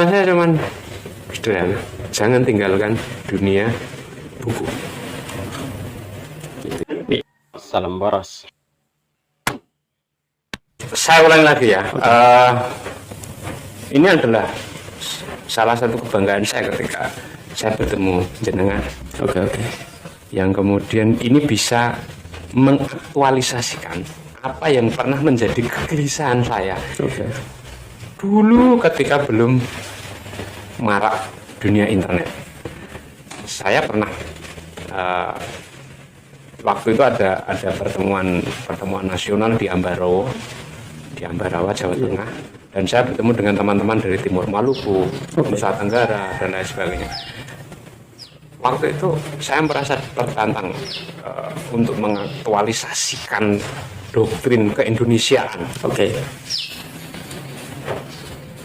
Saya cuman sederhana, jangan tinggalkan dunia buku. Salam boros. Saya ulang lagi ya. Ini adalah salah satu kebanggaan saya ketika saya bertemu jenengan. Oke. Yang kemudian ini bisa mengaktualisasikan apa yang pernah menjadi kegelisahan saya. Oke. Dulu ketika belum marak dunia internet, saya pernah waktu itu ada pertemuan nasional di Ambarawa, Jawa Tengah, dan saya bertemu dengan teman-teman dari Timur Maluku, Nusa Tenggara, dan lain sebagainya. Waktu itu saya merasa tertantang untuk mengaktualisasikan doktrin keindonesiaan. Oke.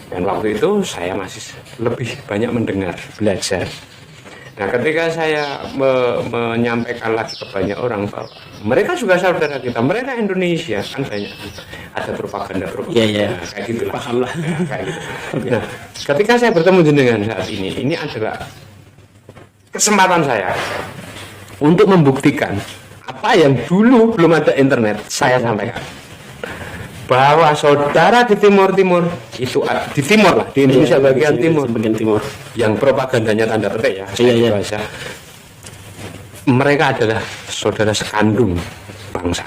Dan waktu itu saya masih lebih banyak mendengar, belajar. Nah, ketika saya menyampaikan lagi ke banyak orang bahwa mereka juga saudara kita, mereka Indonesia, kan banyak ada propaganda. Iya. Kayak gitu lah. Paham lah. Ya, kayak gitu. Okay. Nah, ketika saya bertemu dengan saat ini adalah kesempatan saya untuk membuktikan apa yang dulu belum ada internet saya sampaikan. Bahwa saudara di Timur itu di Timur lah, di Indonesia bagian timur yang propagandanya tanda petik ya, bahasa mereka adalah saudara sekandung bangsa.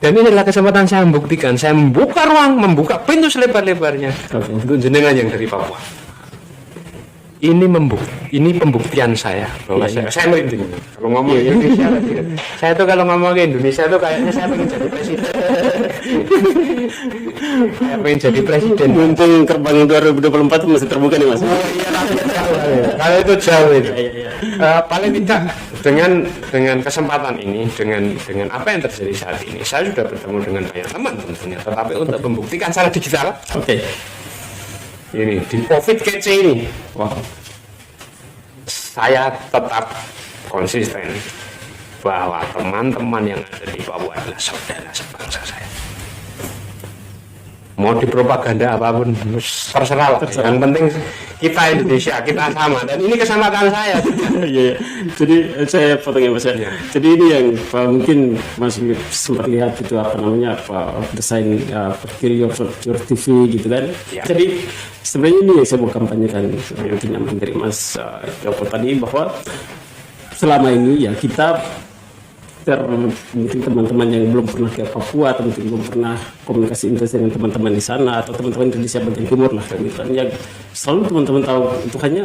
Dan ini adalah kesempatan saya membuktikan, saya membuka ruang, membuka pintu selebar-lebarnya untuk jenengan yang dari Papua. Ini pembuktian saya bahwa saya merinding kalau ngomong Indonesia. Saya tuh kalau ngomong ke Indonesia tuh kayaknya saya pengen jadi presiden. Saya pengen jadi presiden. Mumpung gerbang 2024 masih terbuka nih Mas. Oh iya, kalau itu jauh itu. Paling tidak dengan kesempatan ini, dengan apa yang terjadi saat ini, saya sudah bertemu dengan banyak teman tentunya. Tetapi untuk membuktikan secara digital. Oke. Ini di COVID kece ini, saya tetap konsisten bahwa teman-teman yang ada di Papua adalah saudara sebangsa saya. Mau dipropaganda apapun terserah lah. Yang penting kita Indonesia, kita sama, dan ini kesempatan saya. Iya. Jadi saya potongnya Mas ya. Jadi ini yang mungkin Mas sempat lihat itu desain Your TV gitu kan. Ya. Jadi sebenarnya ini yang saya mau kampanyekan mungkin yang dari Mas Joko tadi, bahwa selama ini ya kita mungkin teman-teman yang belum pernah ke Papua atau mungkin belum pernah komunikasi intens dengan teman-teman di sana atau teman-teman Indonesia bagian timur lah, yang selalu teman-teman tahu itu hanya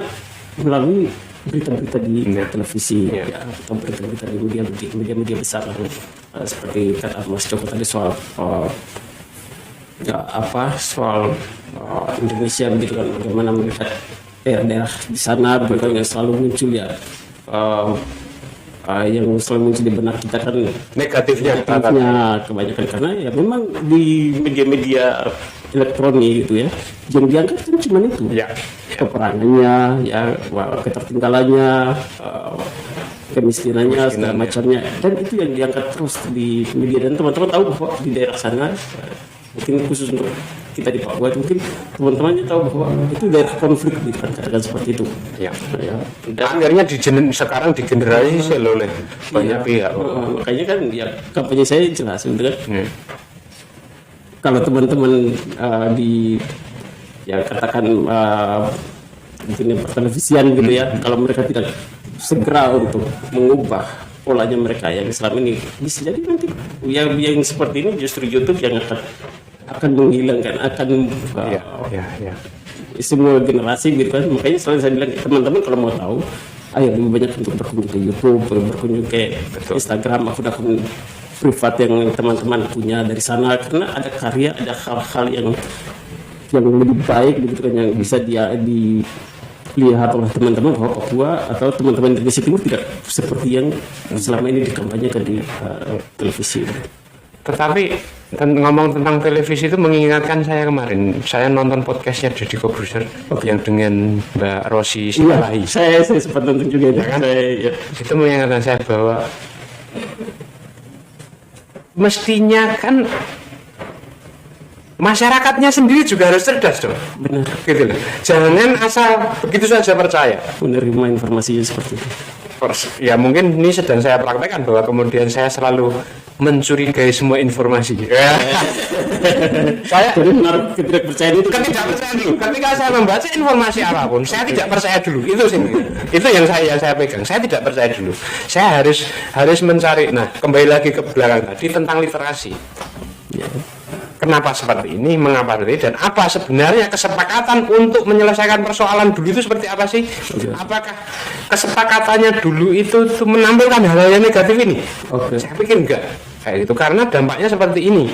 melalui berita-berita di televisi atau berita-berita di media besar lah. Seperti kata Mas Joko tadi soal soal Indonesia begitu kan, bagaimana melihat daerah di sana begitu yang selalu muncul yang selalu muncul di benak kita kan negatifnya kebanyakan, karena ya memang di media-media elektronik gitu ya yang diangkat kan cuma itu peperangannya, ketertinggalannya, kemiskinannya, segala macamnya, dan itu yang diangkat terus di media. Dan teman-teman tahu bahwa di daerah sana, mungkin khusus untuk kita di Papua, mungkin teman-temannya tahu bahwa itu daerah konflik gitu kan, katakan seperti itu. Dan akhirnya sekarang digeneralisasi oleh banyak pihak. Makanya kan kampanye saya jelas gitu kan. Kalau teman-teman katakan mungkin pertelevisian gitu ya, kalau mereka tidak segera untuk mengubah polanya mereka yang selama ini, bisa jadi nanti yang seperti ini justru YouTube yang akan menghilangkan semua generasi gitu kan. Makanya selalu saya bilang teman-teman kalau mau tahu, ayo lebih banyak untuk berkunjung ke YouTube, berkunjung ke Instagram, akun privat yang teman-teman punya dari sana, karena ada karya, ada hal-hal yang lebih baik gitu kan, yang bisa dilihat oleh teman-teman bahwa Papua atau teman-teman Indonesia Timur tidak seperti yang selama ini dikampanyekan di televisi. Tetapi ngomong tentang televisi itu mengingatkan saya kemarin, saya nonton podcastnya Deddy Corbuzier yang dengan Mbak Rosi Sitalahi. Saya sempat nonton juga ya kan. Itu mengingatkan saya bahwa mestinya kan masyarakatnya sendiri juga harus cerdas dong. Benar. Gitu loh. Jangan asal begitu saja percaya. Menerima informasinya seperti itu. Ya mungkin ini sedang saya praktekkan bahwa kemudian saya selalu mencurigai semua informasi. Saya Jadi menaruh ketidakpercayaan itu tidak percaya dulu. Ketika saya membaca informasi apapun, saya tidak percaya dulu. Itu sih. Itu yang saya pegang. Saya tidak percaya dulu. Saya harus mencari. Nah, kembali lagi ke belakang tadi tentang literasi. ya. Kenapa seperti ini, mengapa seperti ini, dan apa sebenarnya kesepakatan untuk menyelesaikan persoalan dulu itu seperti apa sih? Apakah kesepakatannya dulu itu menampilkan hal-hal yang negatif ini? Saya pikir enggak. Kayak gitu, karena dampaknya seperti ini.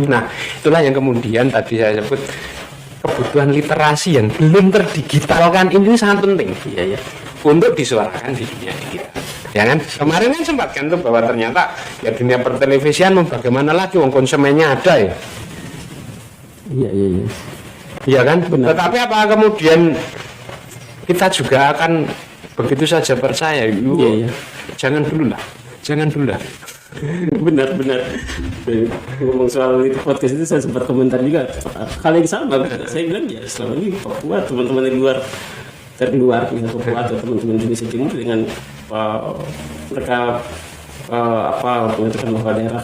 Nah, itulah yang kemudian tadi saya sebut kebutuhan literasi yang belum terdigitalkan ini sangat penting. Iya. Untuk disuarakan di dunia digital. Ya kan? Kemarin kan sempat kan tuh bahwa ternyata ya dunia pertelevisian bagaimana lagi wong konsumennya ada ya. Iya. Iya kan? Benar. Tetapi apa kemudian kita juga akan begitu saja percaya? Iya. Jangan dulu lah. benar. Ngomong soal itu podcast itu saya sempat komentar juga hal yang sama. Saya bilang ya selama ini Papua teman-teman di luar misalnya Papua atau teman-teman Indonesia Timur dengan mereka mengatakan bahwa daerah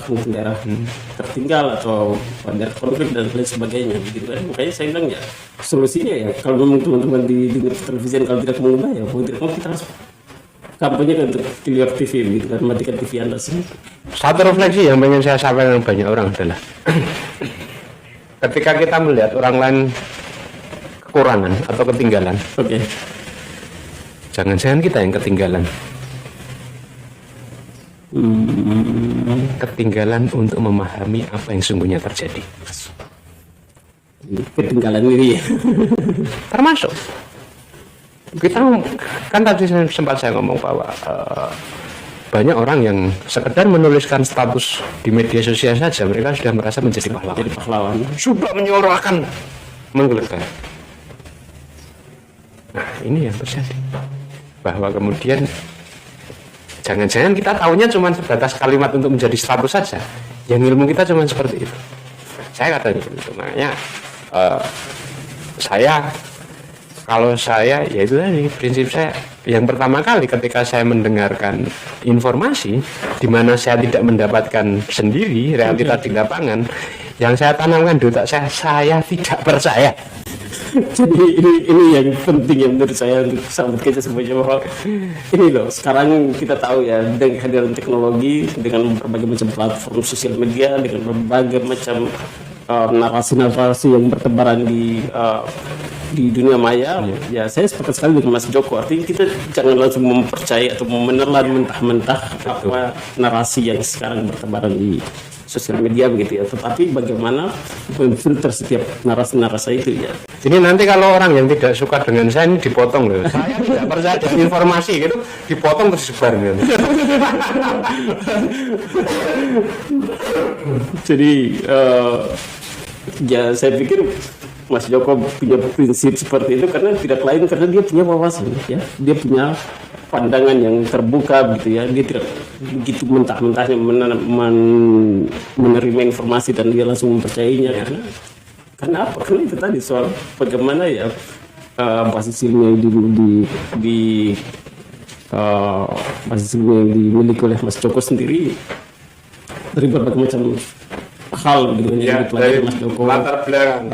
tertinggal atau daerah konflik dan lain sebagainya begitu kan. Makanya saya bilang ya solusinya ya kalau memang teman-teman di televisi kalau tidak mengubah ya mau tidak mau kita harus kampanye untuk clear TV begitu kan, matikan TV Anda sih. Satu refleksi yang pengen saya sampaikan banyak orang adalah ketika kita melihat orang lain kekurangan atau ketinggalan, jangan-jangan kita yang ketinggalan. Ketinggalan untuk memahami apa yang sungguhnya terjadi. Ketinggalan ini ya. Termasuk kita kan tadi sempat saya ngomong bahwa banyak orang yang sekedar menuliskan status di media sosial saja mereka sudah merasa menjadi pahlawan. Sudah menyuarakan menggelegar. Nah ini yang terjadi bahwa kemudian jangan-jangan kita tahunya cuma sebatas kalimat untuk menjadi status saja, yang ilmu kita cuma seperti itu. Saya katanya begitu. Makanya kalau saya ya itu tadi prinsip saya yang pertama kali ketika saya mendengarkan informasi di mana saya tidak mendapatkan sendiri realita di lapangan, yang saya tanamkan di otak saya tidak percaya. Jadi ini yang penting yang menurut saya untuk sahabat kita semuanya bahwa ini loh sekarang kita tahu ya dengan kehadiran teknologi dengan berbagai macam platform sosial media dengan berbagai macam narasi-narasi yang bertebaran di dunia maya ya saya sepakat sekali dengan Mas Joko, artinya kita jangan langsung mempercayai atau menelan mentah-mentah apa narasi yang sekarang bertebaran di sosial media begitu ya, tetapi bagaimana memfilter setiap narasi-narasi itu ya. Ini nanti kalau orang yang tidak suka dengan saya ini dipotong loh. Saya tidak percaya dengan informasi gitu, dipotong terus disebar gitu. Jadi ya saya pikir Mas Joko punya prinsip seperti itu karena tidak lain karena dia punya wawasan ya, dia punya pandangan yang terbuka gitu ya, dia tidak begitu mentah-mentahnya menerima informasi dan dia langsung mempercayainya karena apa? Karena itu tadi soal bagaimana ya basis ilmu yang basis ilmu yang dimiliki oleh Mas Joko sendiri dari berbagai macam hal gitu ya, dari Mas Joko latar belakang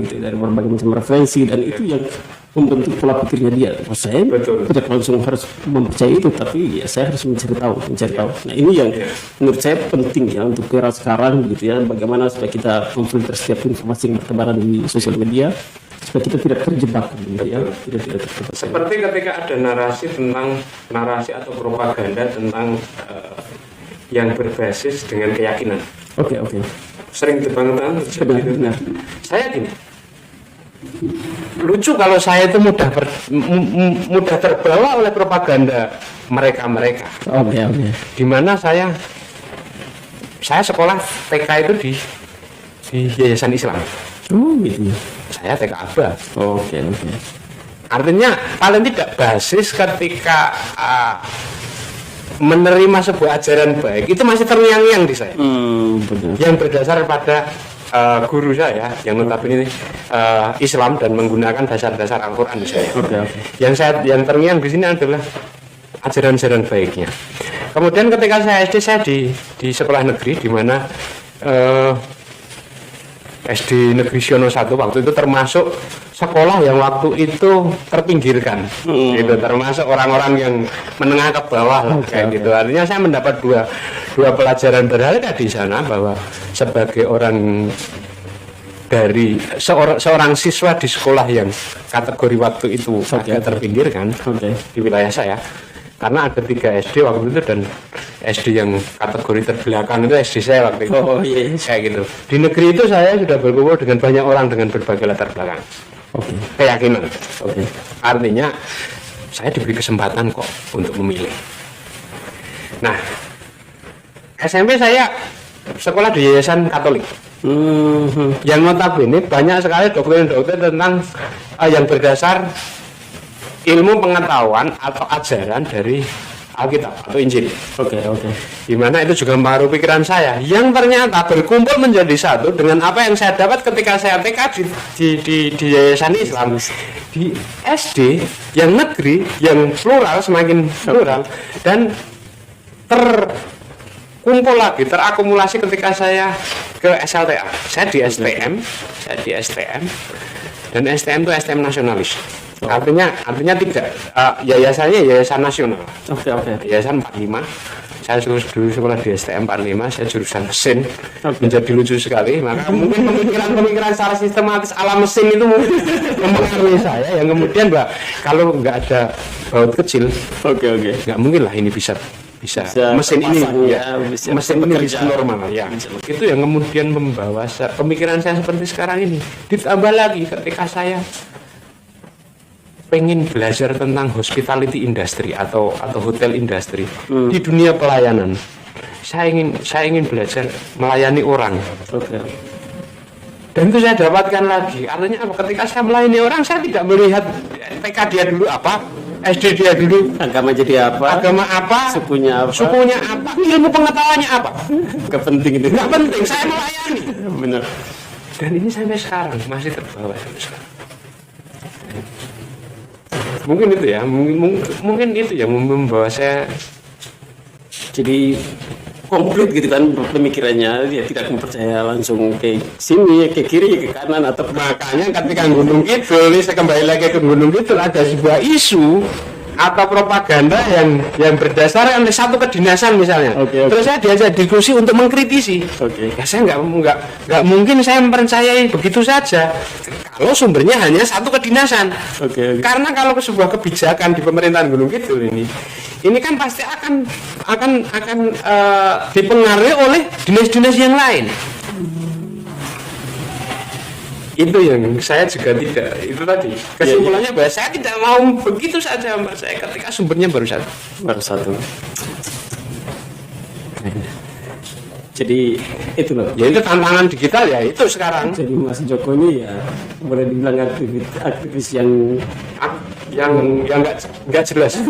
gitu, dari berbagai macam referensi dan itu yang membentuk pola pikirnya dia. Saya tidak langsung harus mempercayai itu, tapi ya saya harus mencari tahu. Nah ini yang menurut saya penting ya untuk era sekarang gitu ya, bagaimana supaya kita memfilter setiap informasi yang bertebaran di sosial media supaya kita tidak terjebak gitu ya, tidak terjebak. Seperti ketika ada narasi atau propaganda tentang yang berbasis dengan keyakinan. Oke. Sering dibangun benar. Saya gini. Lucu kalau saya itu mudah terbawa oleh propaganda mereka. Oke. Di mana saya sekolah TK itu di Yayasan Islam. Oh gitu. Saya TK Aba. Oke. Artinya paling tidak basis ketika menerima sebuah ajaran baik itu masih terngiang-ngiang di saya. Benar. Yang berdasar pada guru saya yang notabene Islam dan menggunakan dasar-dasar Al-Qur'an misalnya. Yang terngiang di sini adalah ajaran-ajaran baiknya. Kemudian ketika saya SD, saya di sekolah negeri di mana SD Negeri Siono 1 waktu itu termasuk sekolah yang waktu itu terpinggirkan. Itu termasuk orang-orang yang menengah ke bawah lah, kayak gitu. Artinya saya mendapat dua pelajaran berharga di sana, bahwa sebagai orang dari seorang siswa di sekolah yang kategori waktu itu agak terpinggirkan di wilayah saya. Karena ada 3 SD waktu itu, dan SD yang kategori terbelakang itu SD saya waktu itu. Kayak gitu. Di negeri itu saya sudah berkumpul dengan banyak orang dengan berbagai latar belakang. Keyakinan. Artinya saya diberi kesempatan kok untuk memilih. Nah, SMP saya sekolah di yayasan Katolik. Yang notabene banyak sekali doktrin-doktrin tentang yang berdasar ilmu pengetahuan atau ajaran dari Alkitab atau Injil. Di mana itu juga mempengaruhi pikiran saya, yang ternyata berkumpul menjadi satu dengan apa yang saya dapat ketika saya TK di yayasan Islam, di SD yang negeri, yang plural, semakin plural, dan terkumpul lagi, terakumulasi ketika saya ke SLTA. Saya di STM, dan STM itu STM nasionalis. Artinya tidak, yayasannya yayasan nasional. Yayasan 45. Saya dulu sekolah di STM 45, saya jurusan mesin. Menjadi lucu sekali, maka mungkin pemikiran secara sistematis ala mesin itu mungkin mempengaruhi saya, yang kemudian kalau nggak ada baut kecil, nggak mungkin lah ini bisa mesin ini mesin ini bisa normal ya. Itu yang kemudian membawa pemikiran saya seperti sekarang ini. Ditambah lagi ketika saya pengen belajar tentang hospitality industry atau hotel industry di dunia pelayanan. Saya ingin belajar melayani orang. Dan itu saya dapatkan lagi. Artinya apa? Ketika saya melayani orang, saya tidak melihat TK dia dulu apa, SD dia dulu agama jadi apa, sukunya apa, ilmu pengetahuannya apa. Gak penting itu. Gak penting, saya melayani. Benar. Dan ini sampai sekarang masih terbawa sampai sekarang. Mungkin itu ya, mungkin itu yang membawa saya jadi komplit gitu kan pemikirannya, dia tidak mempercaya langsung ke sini, ke kiri, ke kanan, atau makanya ketika Gunung Kidul ini, saya kembali lagi ke Gunung Kidul, ada sebuah isu atau propaganda yang berdasarkan satu kedinasan misalnya. Terus saya diajak diskusi untuk mengkritisi. Ya saya nggak mungkin saya mempercayai begitu saja kalau sumbernya hanya satu kedinasan. Karena kalau sebuah kebijakan di pemerintahan Gunung Kidul ini kan pasti akan dipengaruhi oleh dinas-dinas yang lain. Itu yang saya juga tidak, itu tadi kesimpulannya bahwa saya tidak mau begitu saja saya ketika sumbernya baru satu. Jadi itu loh, ya itu tantangan digital ya itu sekarang. Jadi Mas Joko ini ya boleh dibilang aktivis yang nggak jelas.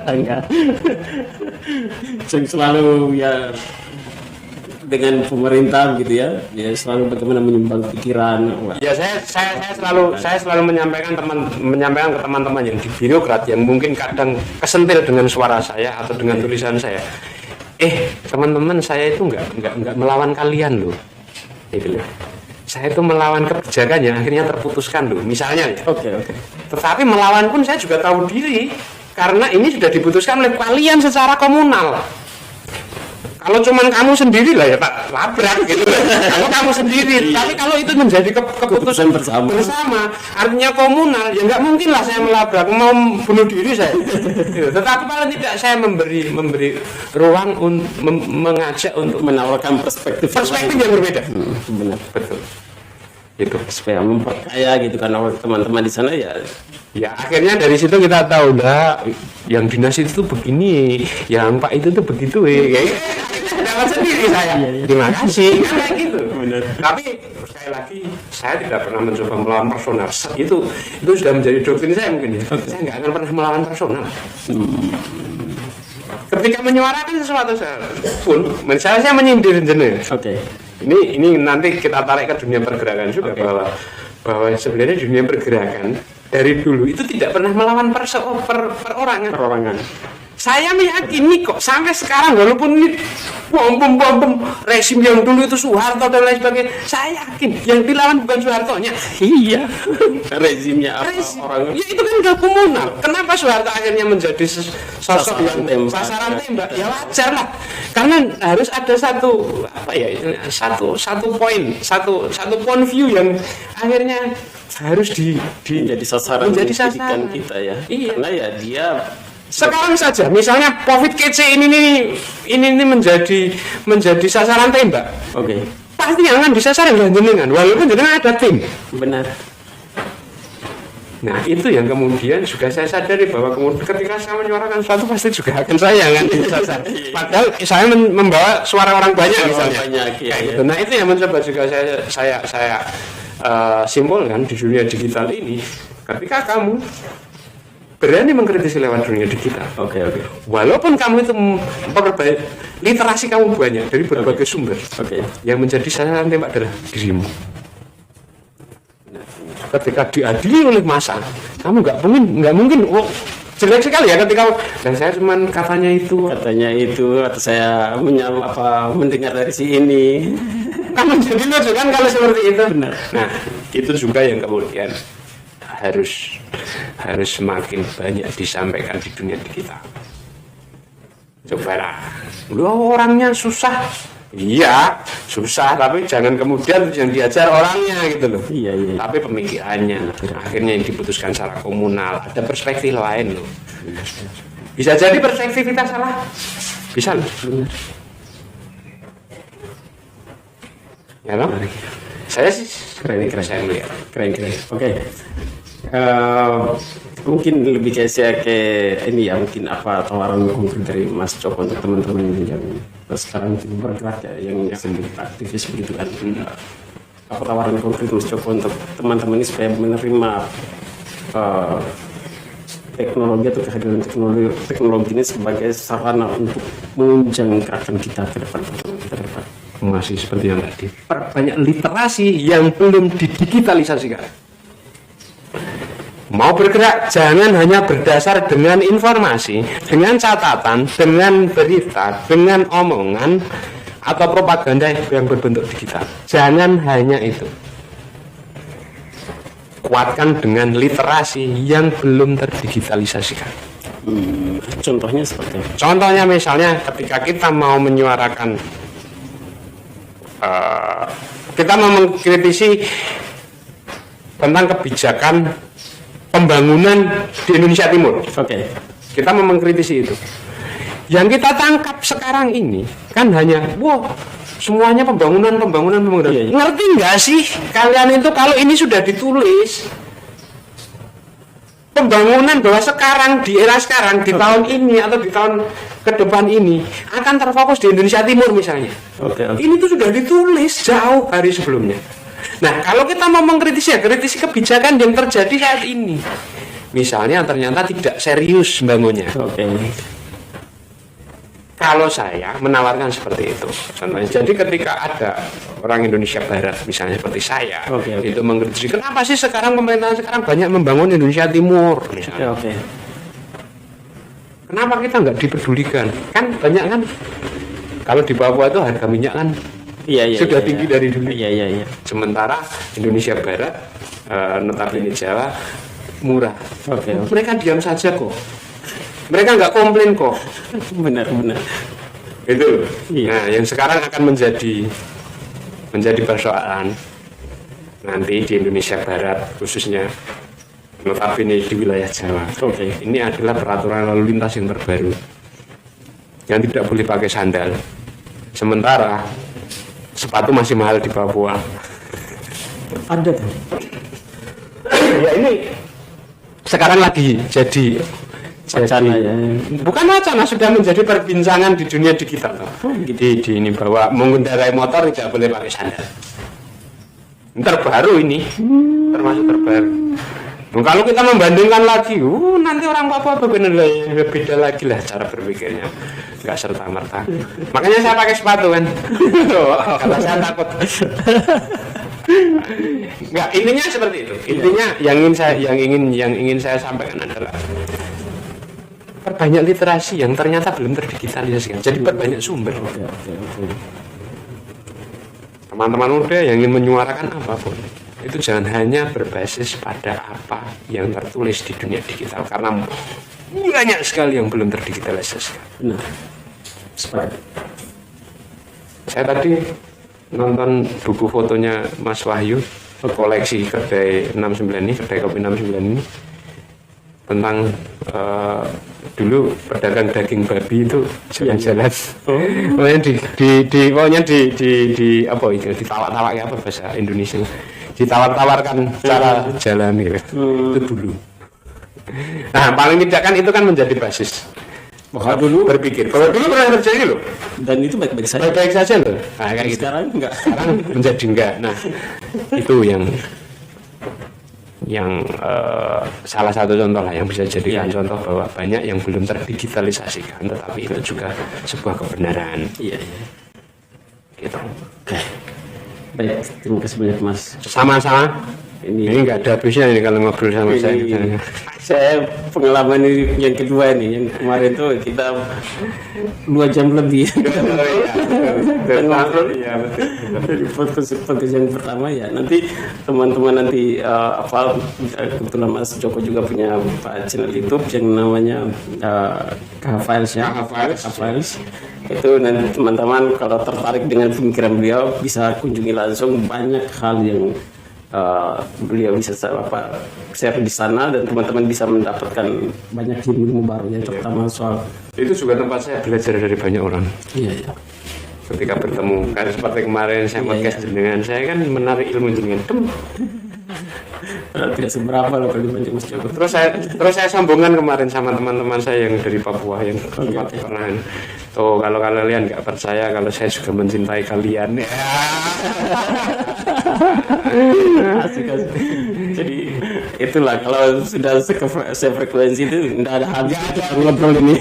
Enggak. Yang selalu ya dengan pemerintah gitu ya selalu bagaimana menyumbang pikiran. Ya saya selalu menyampaikan ke teman-teman yang di birokrat yang mungkin kadang kesentil dengan suara saya atau dengan tulisan saya. Teman-teman, saya itu nggak melawan kalian loh. Gitu loh. Saya itu melawan kebijakan yang akhirnya terputuskan loh. Misalnya ya. Tetapi melawan pun saya juga tahu diri karena ini sudah diputuskan oleh kalian secara komunal. Kalau cuman kamu sendiri lah ya Pak, labrak gitu. Kalau kamu sendiri, tapi kalau itu menjadi keputusan bersama, artinya komunal, ya nggak mungkin lah saya melabrak, mau bunuh diri saya. Tetapi paling tidak saya memberi ruang untuk mengajak untuk menawarkan perspektif yang berbeda. Benar, betul. Itu supaya memperkaya gitu kan teman-teman di sana ya. Ya akhirnya dari situ kita tahu lah yang dinas itu tuh begini, yang Pak itu tuh begitu dapat sendiri saya. Terima kasih. Kayak gitu. Benar. Tapi sekali lagi saya tidak pernah mencoba melawan personal. Itu sudah menjadi doktrin saya mungkin ya. Saya nggak akan pernah melawan personal. Ketika menyuarakan sesuatu pun, misalnya saya menyindir jenis. Ini nanti kita tarik ke dunia pergerakan juga, bahwa sebenarnya dunia pergerakan dari dulu itu tidak pernah melawan perorangan. Saya meyakini kok sampai sekarang, walaupun ini bom rezim yang dulu itu Soeharto dan lain sebagainya, saya yakin yang dilawan bukan Soehartonya. Iya. Rezimnya apa? Orang ya itu kan udah komunal. Kenapa Soeharto akhirnya menjadi sosok yang sasaran tembak? Ya wajar lah. Karena harus ada satu point view yang akhirnya harus menjadi sasaran kita ya. Iya. Karena ya dia sekarang saja misalnya Covid kece ini menjadi sasaran tembak. Oke. Pasti yang akan disasar adalah jenengan, walaupun jenengan ada tim. Benar. Nah itu yang kemudian juga saya sadari bahwa ketika saya menyuarakan sesuatu pasti juga akan saya yang akan disasar. Padahal saya membawa suara orang banyak misalnya. Gitu. Nah itu yang mencoba juga saya simpulkan di dunia digital ini. Ketika kamu berani mengkritisi lewat dunia digital. Oke. Walaupun kamu itu memperbaiki literasi kamu banyak dari berbagai sumber. Oke. Yang menjadi sasaran tembak adalah dirimu. Ketika diadili oleh massa, kamu nggak mungkin. Jelek sekali ya ketika dan saya cuman katanya itu atau saya mendengar dari si ini. Kamu jadi lucu kan kalau seperti itu. Benar. Nah itu juga yang kemudian harus semakin banyak disampaikan di dunia digital. Cobalah, orangnya susah, iya susah, tapi jangan kemudian yang diajar orangnya gitu loh. Iya. Tapi pemikirannya akhirnya yang diputuskan secara komunal, ada perspektif lain loh. Bisa jadi perspektif kita salah, bisa loh. Ya loh. Saya sih keren. Saya melihat keren. Oke. Mungkin lebih ke ini ya, mungkin apa tawaran konkret dari Mas Joko untuk teman-teman yang sekarang bergerak ya, yang sedang aktivis begitu kan. Apa tawaran konkret Mas Joko untuk teman-teman ini supaya menerima teknologi atau kehadiran teknologi ini sebagai sarana untuk menunjang gerakan kita ke depan. Masih seperti yang tadi, perbanyak literasi yang belum didigitalisasikan. Mau bergerak jangan hanya berdasar dengan informasi, dengan catatan, dengan berita, dengan omongan atau propaganda yang berbentuk digital. Jangan hanya itu. Kuatkan dengan literasi yang belum terdigitalisasikan. Contohnya seperti apa? Contohnya misalnya ketika kita mau menyuarakan kita mau mengkritisi tentang kebijakan pembangunan di Indonesia Timur. Oke. Kita mau mengkritisi itu. Yang kita tangkap sekarang ini kan hanya semuanya pembangunan. Iya. Ngerti nggak sih kalian itu kalau ini sudah ditulis pembangunan bahwa sekarang di era sekarang di tahun ini atau di tahun ke depan ini akan terfokus di Indonesia Timur misalnya. Oke. Ini tuh sudah ditulis jauh hari sebelumnya. Nah, kalau kita mau mengkritisi kritisi kebijakan yang terjadi saat ini. Misalnya ternyata tidak serius membangunnya. Oke. Kalau saya menawarkan seperti itu, contohnya, jadi ketika ada orang Indonesia Barat, misalnya seperti saya, itu mengkritisi, kenapa sih sekarang pemerintahan sekarang banyak membangun Indonesia Timur, misalnya. Oke. Kenapa kita nggak dipedulikan? Kan banyak kan, kalau di Papua itu harga minyak kan sudah tinggi dari dulu. Iya. Sementara Indonesia Barat, notabene Jawa, murah. Oke. Mereka diam saja kok. Mereka nggak komplain kok. Benar. Itu. Iya. Nah, yang sekarang akan menjadi persoalan nanti di Indonesia Barat khususnya, notabene di wilayah Jawa. Oke. Ini adalah peraturan lalu lintas yang terbaru, yang tidak boleh pakai sandal. Sementara sepatu masih mahal di Papua. Ada tuh. Ya ini sekarang lagi jadi wacana ya. Bukan wacana, sudah menjadi perbincangan di dunia digital. Di ini bahwa mengendarai motor tidak boleh pakai sandal. Terbaru ini, termasuk terbaru. Nah, kalau kita membandingkan lagi, nanti orang Papua beda lagi lah cara berpikirnya, nggak serta merta. Makanya saya pakai sepatu kan, karena saya takut. Nggak, intinya seperti itu. Intinya yang ingin saya sampaikan adalah perbanyak literasi yang ternyata belum terdigitalisasikan. Jadi perbanyak sumber. Teman-teman muda yang ingin menyuarakan apapun, itu jangan hanya berbasis pada apa yang tertulis di dunia digital, karena banyak sekali yang belum terdigitalisasikan. Benar. Saya tadi nonton buku fotonya Mas Wahyu, koleksi kedai 69 ini, kedai kopi 69 ini, tentang dulu pedagang daging babi itu jalan-jalan. Pokoknya di apa itu, ditawar-tawar ya, apa bahasa Indonesia, ditawar-tawarkan cara jalan gitu. Itu dulu. Nah, paling tidak kan itu kan menjadi basis bahwa dulu berpikir, kalau dulu pernah terjadi loh, dan itu baik-baik saja. Baik-baik saja loh. Nah, kayak gitu. Sekarang enggak. Sekarang menjadi enggak. Nah, itu yang salah satu contoh lah yang bisa jadikan contoh bahwa banyak yang belum terdigitalisasikan, tetapi itu juga sebuah kebenaran. Iya. Gitu. Oke. Baik, terima kasih banyak Mas. Sama-sama. Ini nggak ada habisnya ini kalau ngobrol sama saya. Saya pengalaman ini yang kedua nih, yang kemarin tuh kita 2 jam lebih. Dan ngobrol. Iya, betul. Dari podcast yang pertama ya. Nanti teman-teman nanti kebetulan Mas Joko juga punya channel YouTube yang namanya K-Files ya. K-Files. Itu nanti teman-teman kalau tertarik dengan pemikiran beliau bisa kunjungi langsung, banyak hal yang beliau bisa share di sana, dan teman-teman bisa mendapatkan banyak ilmu baru ya, terutama soal itu juga tempat saya belajar dari banyak orang. Iya. Ketika bertemu, karena seperti kemarin saya podcast dengan saya kan menarik ilmu jenengan. Tidak seberapa loh kalau dibanding Mas Joko. Terus saya sambungkan kemarin sama teman-teman saya yang dari Papua yang tempat pernah. Tuh, kalau kalian nggak percaya kalau saya juga mencintai kalian. Asik. Jadi itulah, kalau sudah sefrekuensi itu tidak ada habis ngobrol ini.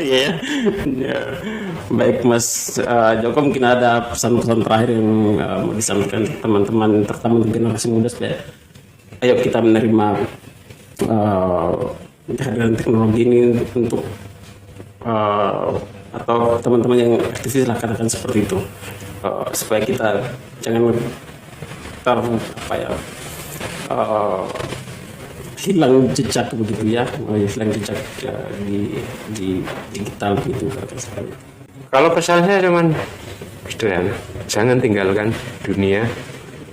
Ya. Baik Mas Joko, mungkin ada pesan-pesan terakhir yang mau disampaikan teman-teman, terutama untuk generasi muda, supaya ayo kita menerima kehadiran teknologi ini untuk atau teman-teman yang aktivis lah, katakan seperti itu, supaya kita jangan hilang jejak begitu ya, hilang jejak di digital gitu, katakan seperti itu. Kalau pesan saya cuman sederhana, jangan tinggalkan dunia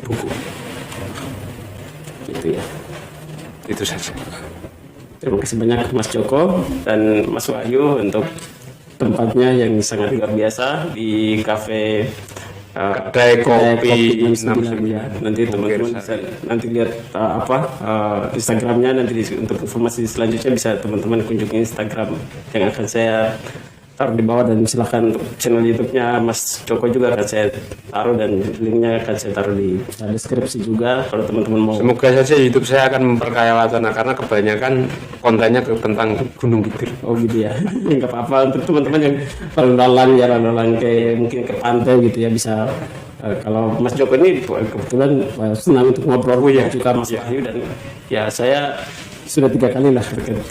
buku. Itu ya. Itu saja. Terima kasih banyak Mas Joko dan Mas Wahyu untuk tempatnya yang sangat luar biasa di kafe kedai kopi 69 ya. Nanti teman-teman bisa nanti lihat Instagramnya, nanti untuk informasi selanjutnya bisa teman-teman kunjungi Instagram yang akan saya taruh di bawah, dan silahkan untuk channel YouTube-nya Mas Joko juga akan saya taruh, dan linknya akan saya taruh di deskripsi juga kalau teman-teman mau. Semoga saja YouTube saya akan memperkaya wacana, karena kebanyakan kontennya tentang Gunung Kidul. Oh gitu ya. Nggak apa-apa, untuk teman-teman yang lalu-lalang kayak mungkin ke pantai gitu ya, bisa. Kalau Mas Joko ini kebetulan senang untuk ngobrol juga Mas Wahyu, dan ya saya sudah 3 kali lah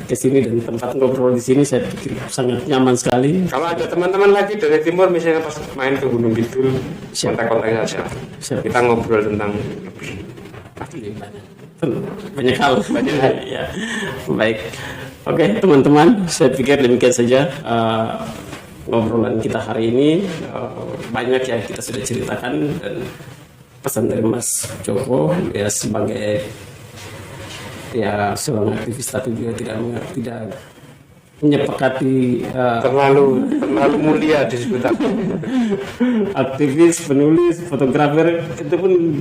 ke sini, dan tempat ngobrol di sini saya pikir sangat nyaman sekali. Kalau ada teman-teman lagi dari timur misalnya pas main ke Gunung Kidul, kontak-kontak saja. Kita ngobrol tentang banyak hal. Ya. Baik. Oke, teman-teman, saya pikir demikian saja ngobrolan kita hari ini. Banyak yang kita sudah ceritakan, dan pesan dari Mas Joko ya sebagai seorang aktivis, tapi juga tidak menyepakati terlalu mulia disebut aktivis, penulis, fotografer, itu pun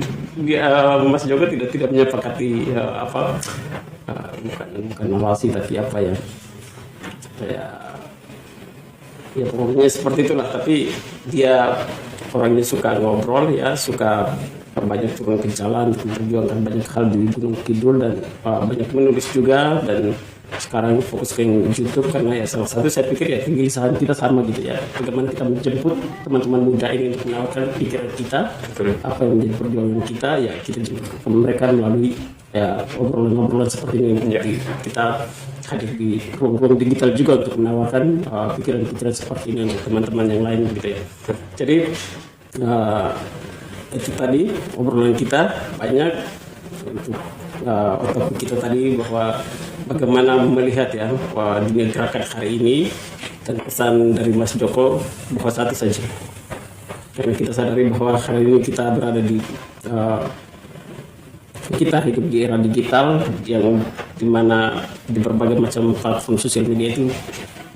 Mas Joko tidak menyepakati bukan narasi, tapi ya pokoknya seperti itulah. Tapi dia orangnya suka ngobrol ya, suka banyak turun ke jalan untuk memperjuangkan banyak hal di Gunung Kidul, dan banyak menulis juga, dan sekarang fokus ke YouTube karena ya salah satu saya pikir ya kegelisahan kita sama gitu ya, bagaimana kita menjemput teman-teman muda ini untuk menawarkan pikiran kita, apa yang menjadi perjuangan kita, ya kita jemput ke mereka melalui ya obrolan-obrolan seperti ini. Jadi kita hadir di ruang-ruang digital juga untuk menawarkan pikiran-pikiran seperti ini untuk teman-teman yang lain gitu ya. Jadi itu tadi obrolan kita banyak untuk topik kita tadi, bahwa bagaimana melihat ya bahwa dunia gerakan hari ini, dan pesan dari Mas Joko bahwa satu saja, karena kita sadari bahwa hari ini kita berada di kita hidup di era digital yang dimana di berbagai macam platform sosial media itu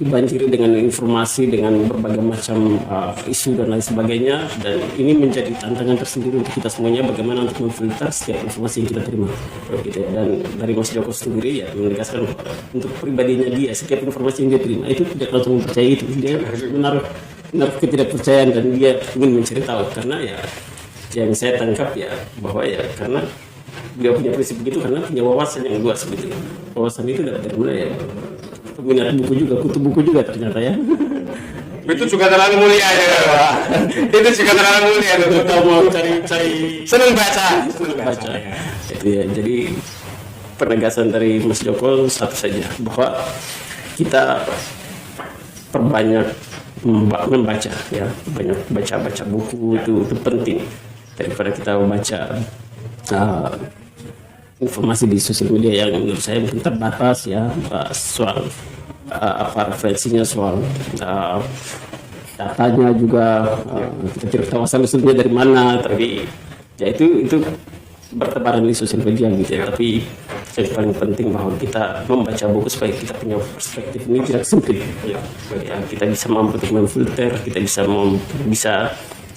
dibanjiri dengan informasi, dengan berbagai macam isu dan lain sebagainya, dan ini menjadi tantangan tersendiri untuk kita semuanya bagaimana untuk memfilter setiap informasi yang kita terima gitu ya. Dan dari Mas Joko sendiri ya menegaskan untuk pribadinya dia, setiap informasi yang dia terima itu tidak langsung mempercayai itu, dia menaruh ketidakpercayaan dan dia ingin mencari tahu, karena ya yang saya tangkap ya bahwa ya karena dia punya prinsip begitu karena punya wawasan yang luas begitu. Wawasan itu dari mana ya? Peminat buku juga, kutu buku juga ternyata ya. Itu juga terlalu mulia ya, Pak. Itu juga terlalu mulia. Kita mau cari senang baca. Jadi penegasan dari Mas Joko satu saja, bahwa kita perbanyak membaca ya, banyak baca buku itu penting daripada kita membaca informasi di sosial media yang menurut saya mungkin terbatas ya, soal apa referensinya, soal datanya juga kita tidak tahu asal usulnya dari mana, tapi ya itu bertebaran di sosial media gitu ya. Tapi yang paling penting bahwa kita membaca buku supaya kita punya perspektif ini tidak sempit ya, kita bisa mampu untuk memfilter, kita bisa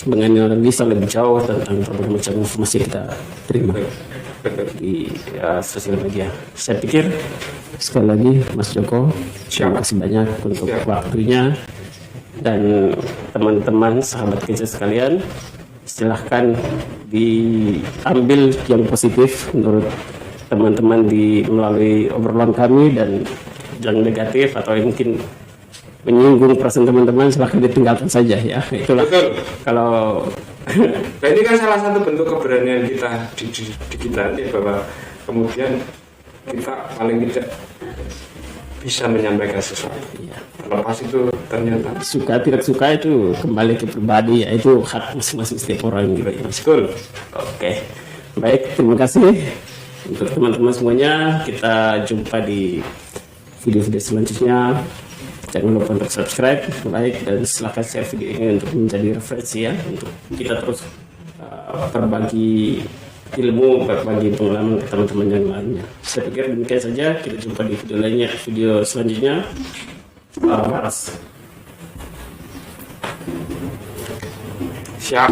menganalisa lebih jauh tentang berbagai macam informasi yang kita terima di sosial media. Saya pikir sekali lagi Mas Joko, terima kasih banyak untuk waktunya, dan teman-teman sahabat kerja sekalian, silahkan diambil yang positif menurut teman-teman melalui obrolan kami, dan yang negatif atau yang mungkin menyinggung perasaan teman-teman silahkan ditinggalkan saja ya. Itulah. Betul. Kalau nah, ini kan salah satu bentuk keberanian kita di kita ya, bahwa kemudian kita paling tidak bisa menyampaikan sesuatu ya. Lepas itu ternyata suka tidak suka itu kembali ke pribadi ya, itu hak masing-masing setiap orang gitu ya. Betul. Oke, baik, terima kasih untuk teman-teman semuanya. Kita jumpa di video-video selanjutnya. Jangan lupa untuk subscribe, like, dan silahkan share video ini untuk menjadi referensi ya, untuk kita terus berbagi ilmu, berbagi pengalaman ke teman-teman yang lainnya. Saya pikir demikian saja. Kita jumpa di video lainnya, video selanjutnya. siap.